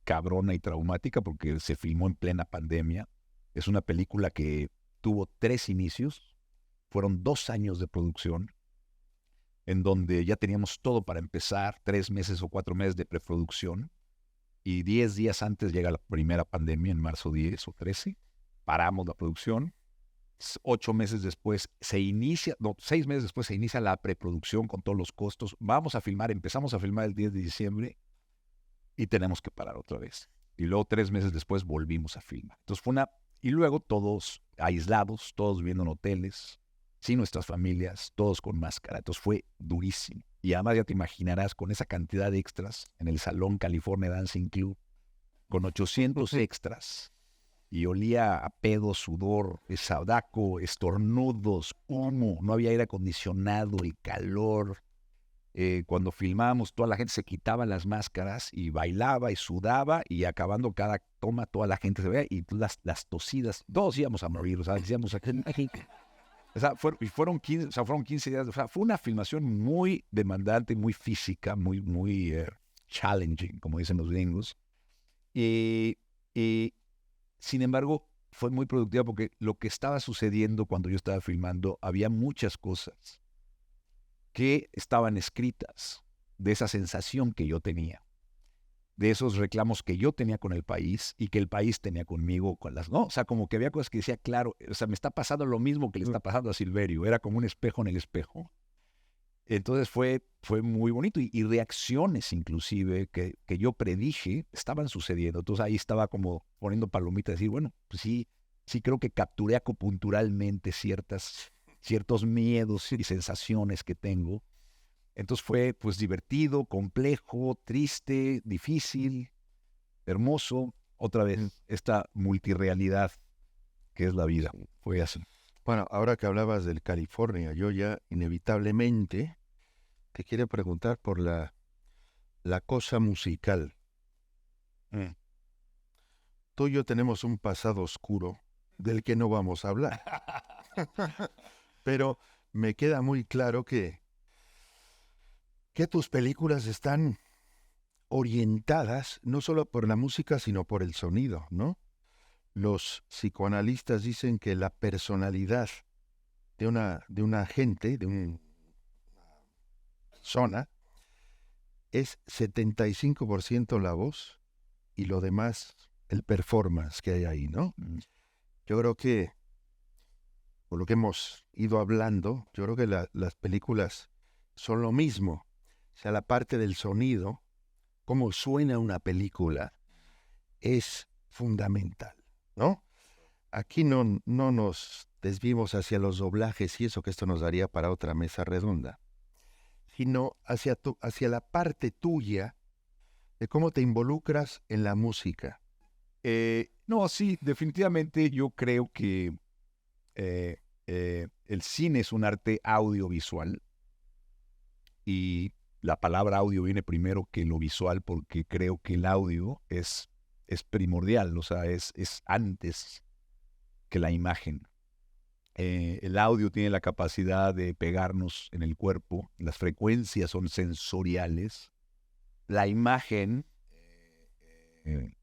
cabrona y traumática porque se filmó en plena pandemia, es una película que tuvo 3 inicios, fueron 2 años de producción, en donde ya teníamos todo para empezar, 3 meses o 4 meses de preproducción, y 10 días antes llega la primera pandemia, en marzo 10 o 13, paramos la producción. 8 meses después se inicia, no, 6 meses después se inicia la preproducción con todos los costos. Vamos a filmar, empezamos a filmar el 10 de diciembre y tenemos que parar otra vez. Y luego 3 meses después volvimos a filmar. Entonces y luego todos aislados, todos viviendo en hoteles, sin nuestras familias, todos con máscara. Entonces fue durísimo. Y además ya te imaginarás con esa cantidad de extras en el Salón California Dancing Club, con 800 extras. Y olía a pedo, sudor, saudaco, estornudos, humo, no había aire acondicionado, el calor. Cuando filmábamos, toda la gente se quitaba las máscaras y bailaba y sudaba, y acabando cada toma, toda la gente se veía, y las tosidas, todos íbamos a morir, o sea, decíamos aquí. O sea, fueron 15 días, o sea, fue una filmación muy demandante, muy física, muy challenging, como dicen los gringos. Y sin embargo, fue muy productiva porque lo que estaba sucediendo cuando yo estaba filmando, había muchas cosas que estaban escritas de esa sensación que yo tenía, de esos reclamos que yo tenía con el país y que el país tenía conmigo, ¿no? O sea, como que había cosas que decía, claro, o sea, me está pasando lo mismo que le está pasando a Silverio, era como un espejo en el espejo. Entonces fue muy bonito, y reacciones inclusive que yo predije estaban sucediendo. Entonces ahí estaba como poniendo palomitas, decir, bueno, pues sí creo que capturé acupunturalmente ciertos miedos y sensaciones que tengo. Entonces fue pues divertido, complejo, triste, difícil, hermoso. Otra vez, esta multirrealidad que es la vida. Fue así. Bueno, ahora que hablabas del California, yo ya inevitablemente te quiero preguntar por la cosa musical. Tú y yo tenemos un pasado oscuro del que no vamos a hablar. Pero me queda muy claro que tus películas están orientadas no solo por la música, sino por el sonido, ¿no? Los psicoanalistas dicen que la personalidad de una gente, de una persona, es 75% la voz y lo demás el performance que hay ahí, ¿no? Yo creo que, por lo que hemos ido hablando, yo creo que las películas son lo mismo. O sea, la parte del sonido, cómo suena una película, es fundamental, ¿no? Aquí no nos desvimos hacia los doblajes y eso, que esto nos daría para otra mesa redonda, sino hacia la parte tuya de cómo te involucras en la música. No, sí, definitivamente yo creo que el cine es un arte audiovisual, y la palabra audio viene primero que lo visual, porque creo que el audio es primordial, o sea, es antes que la imagen. El audio tiene la capacidad de pegarnos en el cuerpo, las frecuencias son sensoriales, la imagen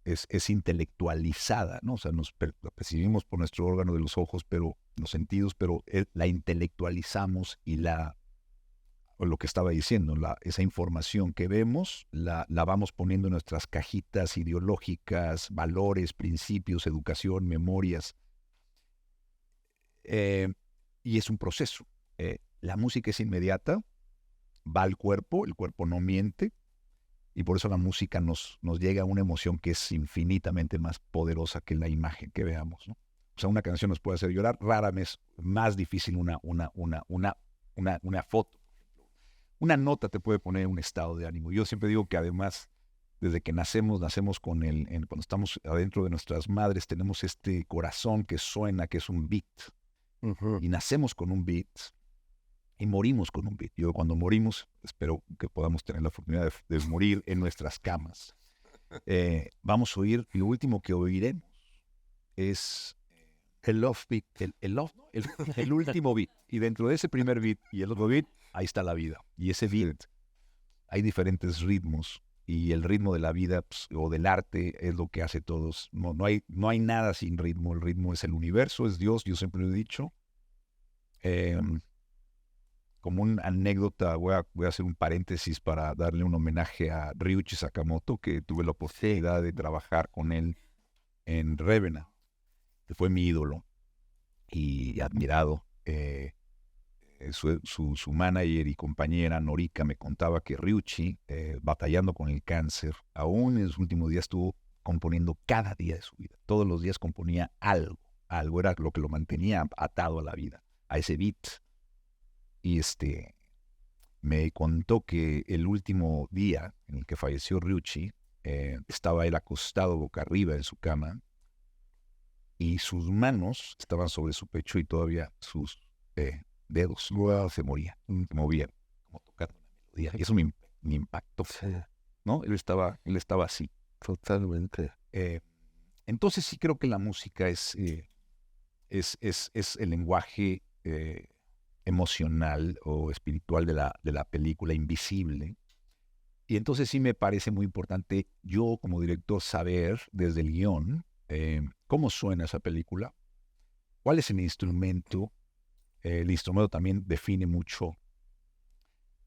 es intelectualizada, ¿no? O sea, la percibimos por nuestro órgano de los ojos, pero los sentidos, pero la intelectualizamos, y lo que estaba diciendo, esa información que vemos, la vamos poniendo en nuestras cajitas ideológicas, valores, principios, educación, memorias. Y es un proceso. La música es inmediata, va al cuerpo, el cuerpo no miente, y por eso la música nos llega a una emoción que es infinitamente más poderosa que la imagen que veamos, ¿no? O sea, una canción nos puede hacer llorar, rara vez más difícil una foto. una nota te puede poner en un estado de ánimo. Yo siempre digo que además, desde que nacemos con cuando estamos adentro de nuestras madres, tenemos este corazón que suena, que es un beat. Y nacemos con un beat y morimos con un beat. Yo cuando morimos, espero que podamos tener la oportunidad de morir en nuestras camas. Vamos a oír, y lo último que oiremos es El love beat. el último beat. Y dentro de ese primer beat y el otro beat, ahí está la vida. Y ese beat, hay diferentes ritmos. Y el ritmo de la vida, pues, o del arte es lo que hace todos. No hay nada sin ritmo. El ritmo es el universo, es Dios, yo siempre lo he dicho. Como una anécdota, voy a hacer un paréntesis para darle un homenaje a Ryuichi Sakamoto, que tuve la oportunidad de trabajar con él en Revenant, que fue mi ídolo y admirado. Su manager y compañera Norika me contaba que Ryuichi, batallando con el cáncer, aún en sus últimos días estuvo componiendo cada día de su vida. Todos los días componía algo era lo que lo mantenía atado a la vida, a ese beat. Y me contó que el último día en el que falleció Ryuichi, estaba él acostado boca arriba en su cama y sus manos estaban sobre su pecho y todavía sus dedos se movían, como tocando una melodía. Y eso me impactó, ¿no? Él estaba así. Totalmente. Entonces sí creo que la música es el lenguaje emocional o espiritual de la película invisible. Y entonces sí me parece muy importante yo como director saber desde el guión cómo suena esa película, cuál es el instrumento. El instrumento también define mucho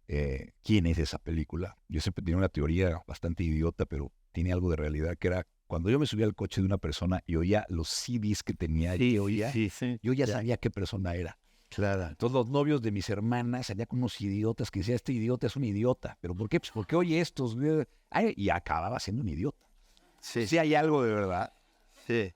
quién es esa película. Yo siempre tenía una teoría bastante idiota, pero tiene algo de realidad, que era cuando yo me subía al coche de una persona y oía los CDs que tenía, yo ya sabía qué persona era. Claro. Entonces los novios de mis hermanas salían con unos idiotas que decían, este idiota es un idiota. ¿Pero por qué? Pues porque oye estos. Y acababa siendo un idiota. Sí hay algo de verdad. Sí.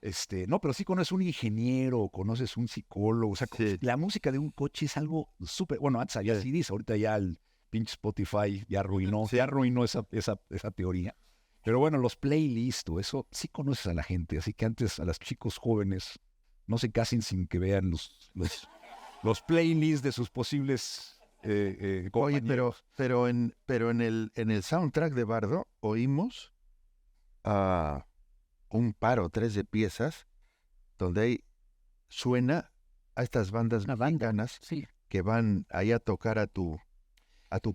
No, pero sí conoces un ingeniero, conoces un psicólogo. O sea, la música de un coche es algo súper. Bueno, antes había CDs, ahorita ya el pinche Spotify ya arruinó esa teoría. Pero bueno, los playlists, eso sí conoces a la gente. Así que antes a los chicos jóvenes no se casen sin que vean los playlists de sus posibles Oye, pero en el soundtrack de Bardo oímos un par o tres de piezas donde ahí suena a estas bandas mexicanas que van ahí a tocar a tu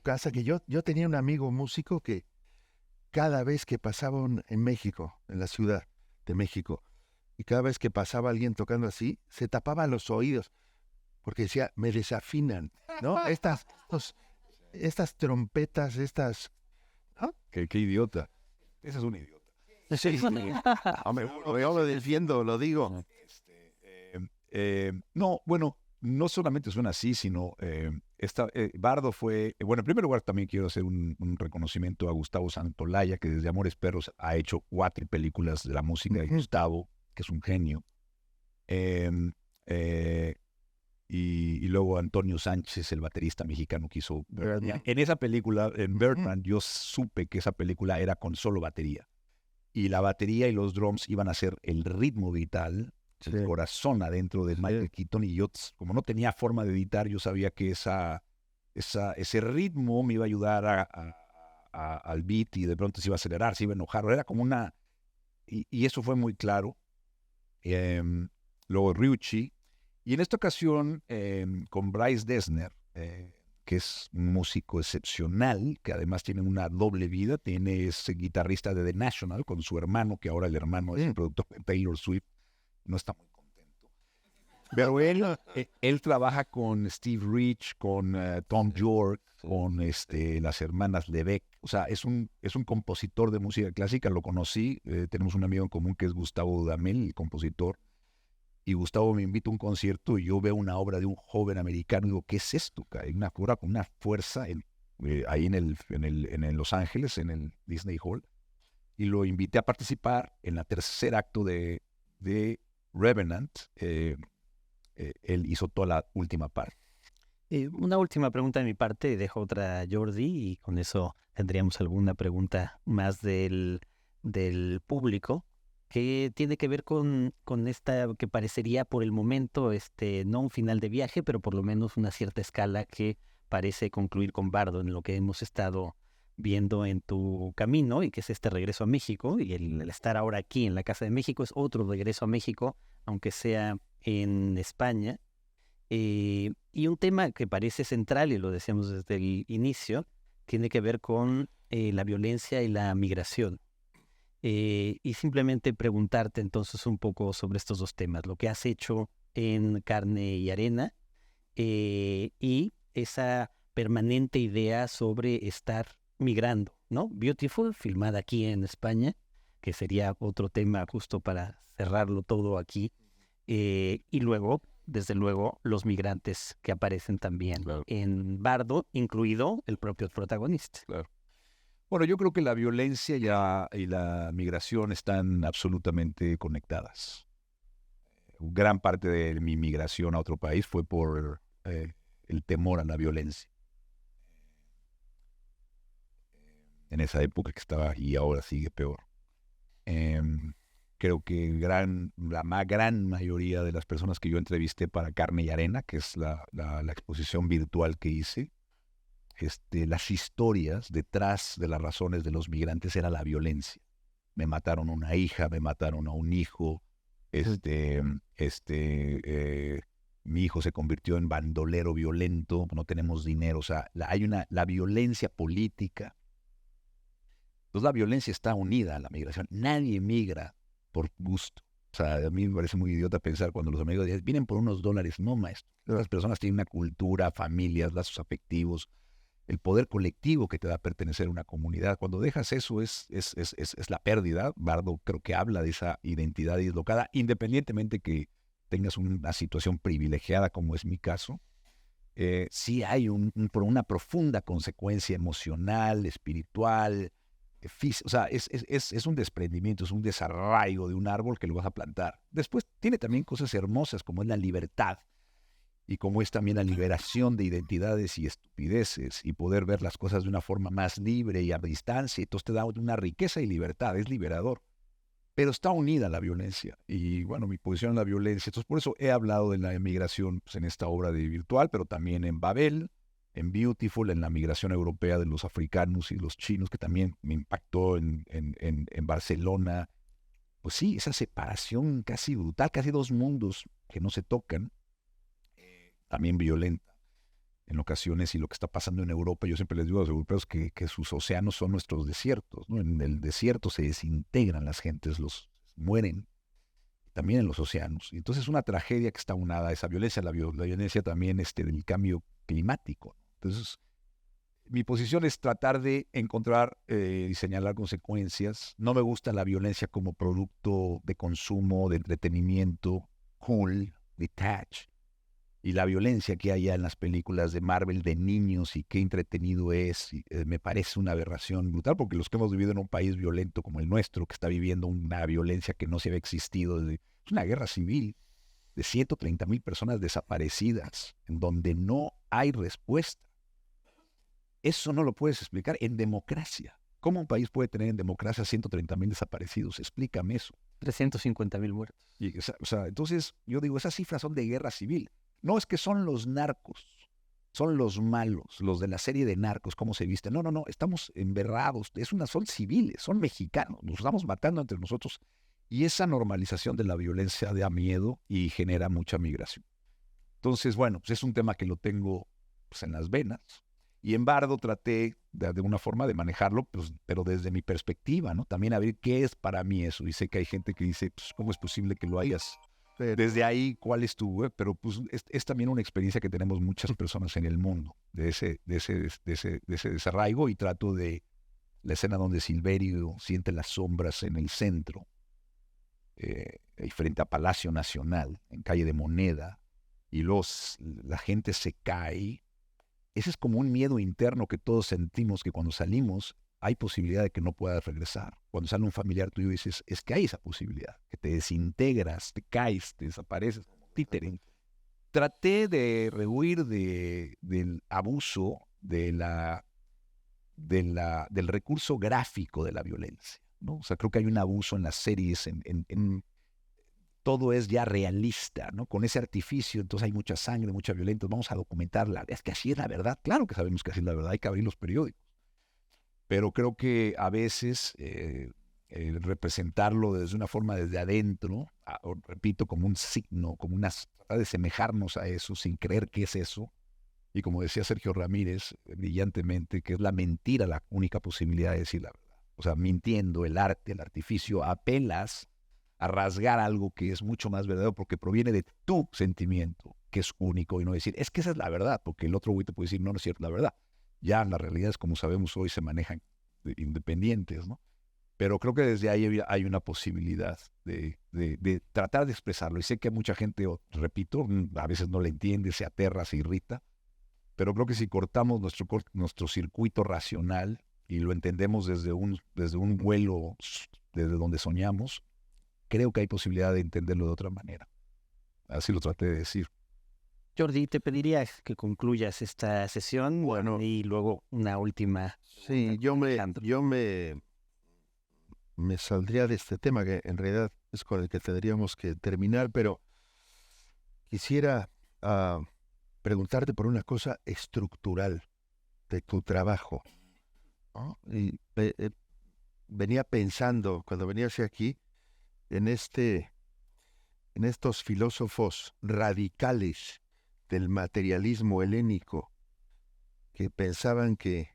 casa. Que yo tenía un amigo músico que cada vez que pasaban en México, en la Ciudad de México, y cada vez que pasaba alguien tocando así, se tapaba los oídos, porque decía, me desafinan, ¿no? Estas trompetas, ¿no? Qué idiota. Ese es un idiota. Sí. Hombre, yo lo defiendo, lo digo. No, bueno, no solamente suena así, sino Bardo fue... Bueno, en primer lugar también quiero hacer un reconocimiento a Gustavo Santaolalla, que desde Amores Perros ha hecho 4 películas de la música de Gustavo, que es un genio. Y luego Antonio Sánchez, el baterista mexicano que hizo Birdman. En esa película, en Birdman, yo supe que esa película era con solo batería. Y la batería y los drums iban a ser el ritmo vital, el corazón adentro de Michael Keaton. Y yo, como no tenía forma de editar, yo sabía que ese ritmo me iba a ayudar al beat y de pronto se iba a acelerar, se iba a enojar. Era como una... Y eso fue muy claro. Luego Ryuichi. Y en esta ocasión, con Bryce Dessner, que es un músico excepcional, que además tiene una doble vida, es guitarrista de The National con su hermano, que ahora el hermano es el productor de Taylor Swift, no está muy contento. Pero él trabaja con Steve Rich, con Tom York, con las hermanas Lebec. O sea, es un compositor de música clásica, lo conocí, tenemos un amigo en común que es Gustavo Dudamel, el compositor. Y Gustavo me invita a un concierto y yo veo una obra de un joven americano y digo, ¿qué es esto? Hay una obra con una fuerza ahí en Los Ángeles, en el Disney Hall. Y lo invité a participar en la tercer acto de Revenant. Él hizo toda la última parte. Una última pregunta de mi parte, dejo otra a Jordi y con eso tendríamos alguna pregunta más del público que tiene que ver con esta que parecería por el momento no un final de viaje, pero por lo menos una cierta escala que parece concluir con Bardo en lo que hemos estado viendo en tu camino y que es este regreso a México y el estar ahora aquí en la Casa de México es otro regreso a México, aunque sea en España. Y un tema que parece central, y lo decíamos desde el inicio, tiene que ver con la violencia y la migración. Y simplemente preguntarte entonces un poco sobre estos dos temas, lo que has hecho en Carne y Arena y esa permanente idea sobre estar migrando, ¿no? Beautiful, filmada aquí en España, que sería otro tema justo para cerrarlo todo aquí. Y luego, desde luego, los migrantes que aparecen también Claro. en Bardo, incluido el propio protagonista. Claro. Bueno, yo creo que la violencia y la migración están absolutamente conectadas. Gran parte de mi migración a otro país fue por el temor a la violencia. En esa época que estaba y ahora sigue peor. Creo que la gran mayoría de las personas que yo entrevisté para Carne y Arena, que es la exposición virtual que hice, las historias detrás de las razones de los migrantes era la violencia. Me mataron a una hija, me mataron a un hijo, mi hijo se convirtió en bandolero violento, no tenemos dinero, o sea, hay la violencia política. Entonces la violencia está unida a la migración. Nadie migra por gusto. O sea, a mí me parece muy idiota pensar cuando los amigos dicen, vienen por unos dólares. No, maestro. Las personas tienen una cultura, familias, lazos afectivos, el poder colectivo que te da pertenecer a una comunidad. Cuando dejas eso es la pérdida. Bardo creo que habla de esa identidad dislocada, independientemente que tengas una situación privilegiada, como es mi caso. Sí hay una profunda consecuencia emocional, espiritual, o sea, es un desprendimiento, es un desarraigo de un árbol que lo vas a plantar. Después tiene también cosas hermosas como es la libertad y como es también la liberación de identidades y estupideces y poder ver las cosas de una forma más libre y a distancia. Entonces te da una riqueza y libertad, es liberador. Pero está unida a la violencia y bueno, mi posición en la violencia. Entonces por eso he hablado de la emigración pues, en esta obra de virtual, pero también en Babel, en Beautiful, en la migración europea de los africanos y los chinos, que también me impactó en Barcelona. Pues sí, esa separación casi brutal, casi dos mundos que no se tocan, también violenta en ocasiones, y lo que está pasando en Europa, yo siempre les digo a los europeos que sus océanos son nuestros desiertos, ¿no? En el desierto se desintegran las gentes, los mueren, también en los océanos. Y entonces es una tragedia que está unada a esa violencia, la violencia también del cambio climático. Entonces, mi posición es tratar de encontrar y señalar consecuencias. No me gusta la violencia como producto de consumo, de entretenimiento, cool, detached. Y la violencia que hay en las películas de Marvel de niños y qué entretenido es, me parece una aberración brutal, porque los que hemos vivido en un país violento como el nuestro, que está viviendo una violencia que no se había existido, es una guerra civil de 130,000 personas desaparecidas, en donde no hay respuesta. Eso no lo puedes explicar en democracia. ¿Cómo un país puede tener en democracia 130,000 desaparecidos? Explícame eso. 350,000 muertos. Y, o sea, entonces, yo digo, esas cifras son de guerra civil. No es que son los narcos, son los malos, los de la serie de Narcos, cómo se visten. No, estamos emberrados. Son civiles, son mexicanos. Nos estamos matando entre nosotros. Y esa normalización de la violencia da miedo y genera mucha migración. Entonces, bueno, pues es un tema que lo tengo pues, en las venas. Y en Bardo traté de una forma de manejarlo, pues, pero desde mi perspectiva, ¿no? También a ver qué es para mí eso. Y sé que hay gente que dice, pues, ¿cómo es posible que lo hayas? Desde ahí, ¿cuál es tu? Pero pues es también una experiencia que tenemos muchas personas en el mundo, de ese desarraigo, y trato de la escena donde Silverio siente las sombras en el centro, frente a Palacio Nacional, en Calle de Moneda, y la gente se cae. Ese es como un miedo interno que todos sentimos, que cuando salimos hay posibilidad de que no puedas regresar. Cuando sale un familiar tuyo dices, es que hay esa posibilidad, que te desintegras, te caes, te desapareces como títere. traté de rehuir del abuso del recurso gráfico de la violencia, ¿no? O sea, creo que hay un abuso en las series, todo es ya realista, ¿no? Con ese artificio, entonces hay mucha sangre, mucha violencia, vamos a documentarla. Es que así es la verdad, claro que sabemos que así es la verdad, hay que abrir los periódicos. Pero creo que a veces representarlo desde una forma desde adentro, repito, como un signo, tratar de semejarnos a eso sin creer que es eso, y como decía Sergio Ramírez brillantemente, que es la mentira la única posibilidad de decir la verdad. O sea, mintiendo, el arte, el artificio, apelas a rasgar algo que es mucho más verdadero porque proviene de tu sentimiento, que es único, y no decir, es que esa es la verdad, porque el otro güey te puede decir, no, no es cierto, la verdad. Ya las realidades, como sabemos hoy, se manejan independientes, ¿no? Pero creo que desde ahí hay una posibilidad de tratar de expresarlo. Y sé que mucha gente, repito, a veces no le entiende, se aterra, se irrita, pero creo que si cortamos nuestro circuito racional y lo entendemos desde un vuelo, desde donde soñamos, creo que hay posibilidad de entenderlo de otra manera. Así lo traté de decir. Jordi, te pediría que concluyas esta sesión, Bueno, y luego una última. sí, me saldría de este tema, que en realidad es con el que tendríamos que terminar, pero quisiera preguntarte por una cosa estructural de tu trabajo, ¿no? Y venía pensando, cuando venía hacia aquí, en estos filósofos radicales del materialismo helénico que pensaban que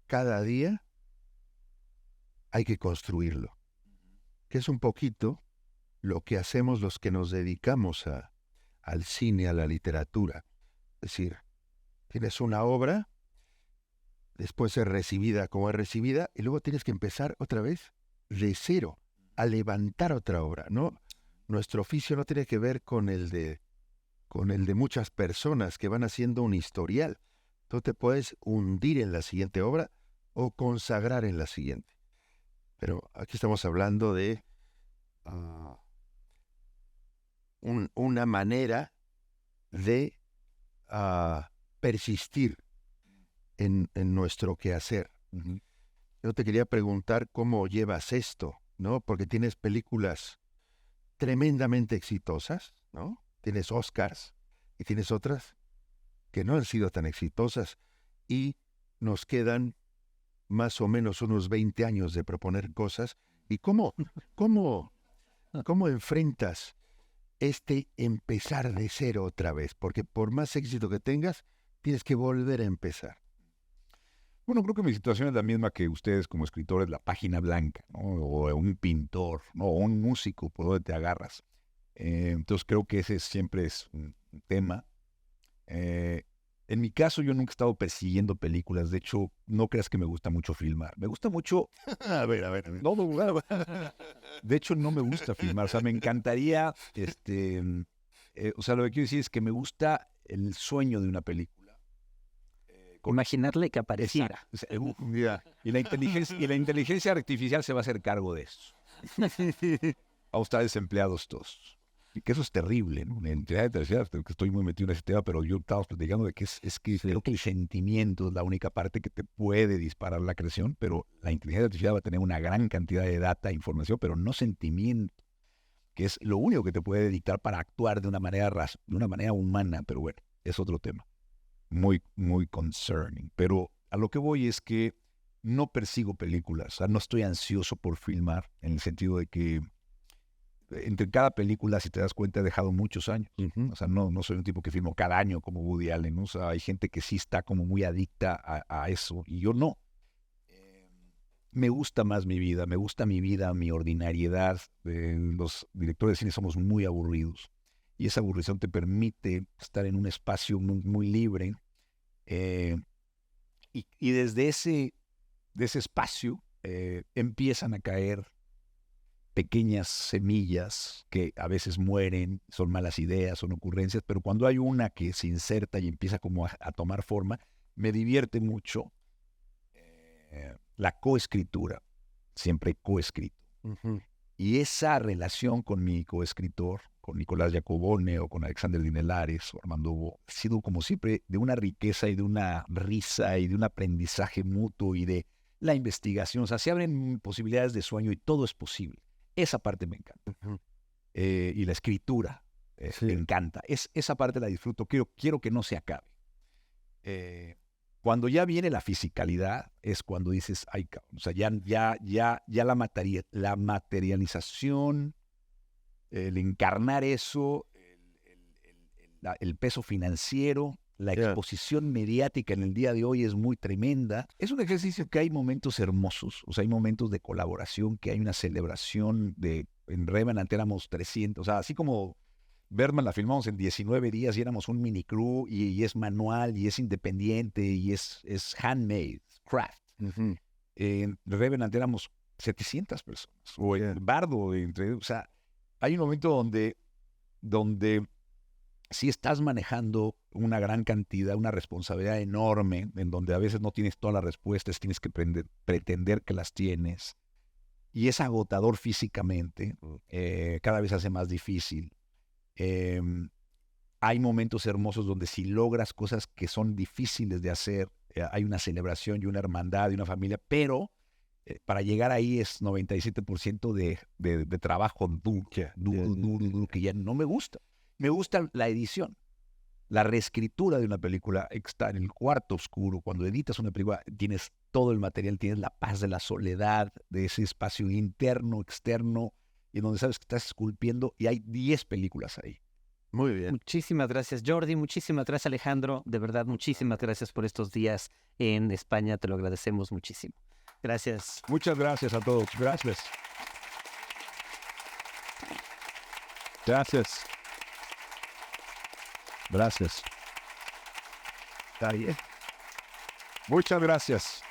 cada día hay que construirlo, que es un poquito lo que hacemos los que nos dedicamos al cine, a la literatura. Es decir, tienes una obra, después es recibida como es recibida, y luego tienes que empezar otra vez de cero, a levantar otra obra, ¿no? Nuestro oficio no tiene que ver con el de muchas personas que van haciendo un historial. Tú te puedes hundir en la siguiente obra o consagrar en la siguiente. Pero aquí estamos hablando de una manera de persistir en nuestro quehacer. Uh-huh. Yo te quería preguntar cómo llevas esto, ¿no? Porque tienes películas tremendamente exitosas, ¿no? Tienes Oscars y tienes otras que no han sido tan exitosas y nos quedan más o menos unos 20 años de proponer cosas. ¿Y cómo enfrentas este empezar de cero otra vez? Porque por más éxito que tengas, tienes que volver a empezar. Bueno, creo que mi situación es la misma que ustedes como escritores, la página blanca, ¿no? O un pintor, ¿no? O un músico, por donde te agarras. Entonces creo que ese siempre es un tema. En mi caso, yo nunca he estado persiguiendo películas. De hecho, no creas que me gusta mucho filmar. Me gusta mucho... A ver. No, de hecho, no me gusta filmar. O sea, me encantaría... o sea, lo que quiero decir es que me gusta el sueño de una película. Imaginarle que apareciera. Y la inteligencia artificial se va a hacer cargo de eso. Vamos a estar desempleados todos. Y que eso es terrible, ¿no? La inteligencia artificial, que estoy muy metido en ese tema, pero yo estaba platicando de que es que creo que el sentimiento es la única parte que te puede disparar la creación, pero la inteligencia artificial va a tener una gran cantidad de data, información, pero no sentimiento, que es lo único que te puede dictar para actuar de una manera humana, pero bueno, es otro tema. Muy, muy concerning. Pero a lo que voy es que no persigo películas, o sea, no estoy ansioso por filmar, en el sentido de que entre cada película, si te das cuenta, he dejado muchos años. Uh-huh. O sea, no soy un tipo que filmo cada año como Woody Allen, ¿no? O sea, hay gente que sí está como muy adicta a eso, y yo no. Me gusta más mi vida, mi ordinariedad. Los directores de cine somos muy aburridos. Y esa aburrición te permite estar en un espacio muy, muy libre. Y desde ese espacio empiezan a caer pequeñas semillas que a veces mueren, son malas ideas, son ocurrencias, pero cuando hay una que se inserta y empieza como a tomar forma, me divierte mucho la coescritura. Siempre he coescrito. Uh-huh. Y esa relación con mi coescritor, con Nicolás Jacobone o con Alexander Dinelares o Armando Bo, ha sido como siempre de una riqueza y de una risa y de un aprendizaje mutuo y de la investigación. O sea, se abren posibilidades de sueño y todo es posible. Esa parte me encanta. Y la escritura me encanta. Esa parte la disfruto. Quiero que no se acabe. Cuando ya viene la fisicalidad es cuando dices, ay, cabrón, o sea, ya la materialización, el encarnar eso, el peso financiero, la exposición mediática en el día de hoy es muy tremenda. Es un ejercicio que hay momentos hermosos, o sea, hay momentos de colaboración, que hay una celebración en Revenant éramos 300, o sea, así como Birdman la filmamos en 19 días y éramos un mini crew y es manual y es independiente y es handmade, craft. En Revenant éramos 700 personas. O en Bardo, o sea, hay un momento donde si estás manejando una gran cantidad, una responsabilidad enorme, en donde a veces no tienes todas las respuestas, tienes que pretender que las tienes. Y es agotador físicamente, cada vez hace más difícil. Hay momentos hermosos donde si logras cosas que son difíciles de hacer, hay una celebración y una hermandad y una familia, pero para llegar ahí es 97% de trabajo duro, que ya no me gusta. Me gusta la edición, la reescritura de una película, estar en el cuarto oscuro. Cuando editas una película tienes todo el material, tienes la paz de la soledad, de ese espacio interno, externo, y donde sabes que estás esculpiendo y hay 10 películas ahí. Muy bien. Muchísimas gracias, Jordi. Muchísimas gracias, Alejandro. De verdad, muchísimas gracias por estos días en España. Te lo agradecemos muchísimo. Gracias. Muchas gracias a todos. Gracias. Gracias. Gracias. Está bien. Muchas gracias.